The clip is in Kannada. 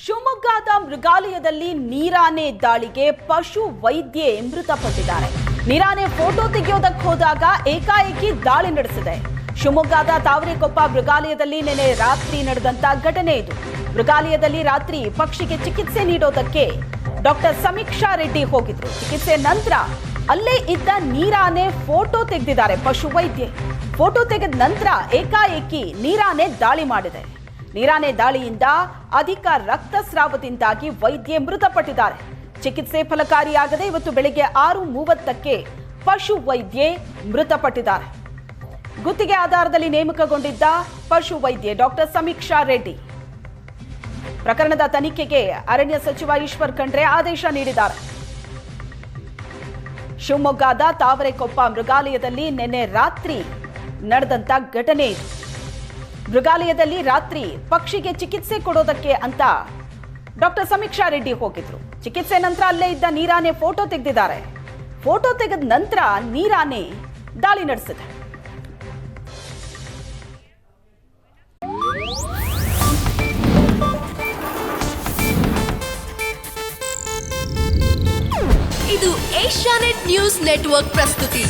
ಶಿವಮೊಗ್ಗದ ಮೃಗಾಲಯದಲ್ಲಿ ನೀರಾನೆ ದಾಳಿಗೆ ಪಶು ವೈದ್ಯೆ ಮೃತಪಟ್ಟಿದ್ದಾರೆ. ನೀರಾನೆ ಫೋಟೋ ತೆಗೆಯೋದಕ್ಕೆ ಹೋದಾಗ ಏಕಾಏಕಿ ದಾಳಿ ನಡೆಸಿದೆ. ಶಿವಮೊಗ್ಗದ ತಾವರೆಕೊಪ್ಪ ಮೃಗಾಲಯದಲ್ಲಿ ನಿನ್ನೆ ರಾತ್ರಿ ನಡೆದಂತ ಘಟನೆ ಇದು. ಮೃಗಾಲಯದಲ್ಲಿ ರಾತ್ರಿ ಪಕ್ಷಿಗೆ ಚಿಕಿತ್ಸೆ ನೀಡೋದಕ್ಕೆ ಡಾಕ್ಟರ್ ಸಮೀಕ್ಷಾ ರೆಡ್ಡಿ ಹೋಗಿದ್ರು. ಚಿಕಿತ್ಸೆ ನಂತರ ಅಲ್ಲೇ ಇದ್ದ ನೀರಾನೆ ಫೋಟೋ ತೆಗೆದಿದ್ದಾರೆ ಪಶು ವೈದ್ಯೆ. ಫೋಟೋ ತೆಗೆದ ನಂತರ ಏಕಾಏಕಿ ನೀರಾನೆ ದಾಳಿ ಮಾಡಿದೆ. ನೀರಾನೆ ದಾಳಿಯಿಂದ ಅಧಿಕ ರಕ್ತಸ್ರಾವದಿಂದಾಗಿ ವೈದ್ಯೆ ಮೃತಪಟ್ಟಿದ್ದಾರೆ. ಚಿಕಿತ್ಸೆ ಫಲಕಾರಿಯಾಗದೆ ಇವತ್ತು ಬೆಳಗ್ಗೆ 6:30ಕ್ಕೆ ಪಶು ವೈದ್ಯೆ ಮೃತಪಟ್ಟಿದ್ದಾರೆ. ಗುತ್ತಿಗೆ ಆಧಾರದಲ್ಲಿ ನೇಮಕಗೊಂಡಿದ್ದ ಪಶು ವೈದ್ಯೆ ಡಾಕ್ಟರ್ ಸಮೀಕ್ಷಾ ರೆಡ್ಡಿ ಪ್ರಕರಣದ ತನಿಖೆಗೆ ಅರಣ್ಯ ಸಚಿವ ಈಶ್ವರ್ ಖಂಡ್ರೆ ಆದೇಶ ನೀಡಿದ್ದಾರೆ. ಶಿವಮೊಗ್ಗದ ತಾವರೆಕೊಪ್ಪ ಮೃಗಾಲಯದಲ್ಲಿ ನಿನ್ನೆ ರಾತ್ರಿ ನಡೆದಂತ ಘಟನೆ ಇದು. ಮೃಗಾಲಯದಲ್ಲಿ ರಾತ್ರಿ ಪಕ್ಷಿಗೆ ಚಿಕಿತ್ಸೆ ಕೊಡೋದಕ್ಕೆ ಅಂತ ಡಾಕ್ಟರ್ ಸಮೀಕ್ಷಾ ರೆಡ್ಡಿ ಹೋಗಿದ್ರು. ಚಿಕಿತ್ಸೆ ನಂತರ ಅಲ್ಲೇ ಇದ್ದ ನೀರಾನೆ ಫೋಟೋ ತೆಗೆದಿದ್ದಾರೆ. ಫೋಟೋ ತೆಗೆದ ನಂತರ ನೀರಾನೆ ದಾಳಿ ನಡೆಸಿದೆ. ಇದು ಏಷ್ಯಾನೆಟ್ ನ್ಯೂಸ್ ನೆಟ್ವರ್ಕ್ ಪ್ರಸ್ತುತಿ.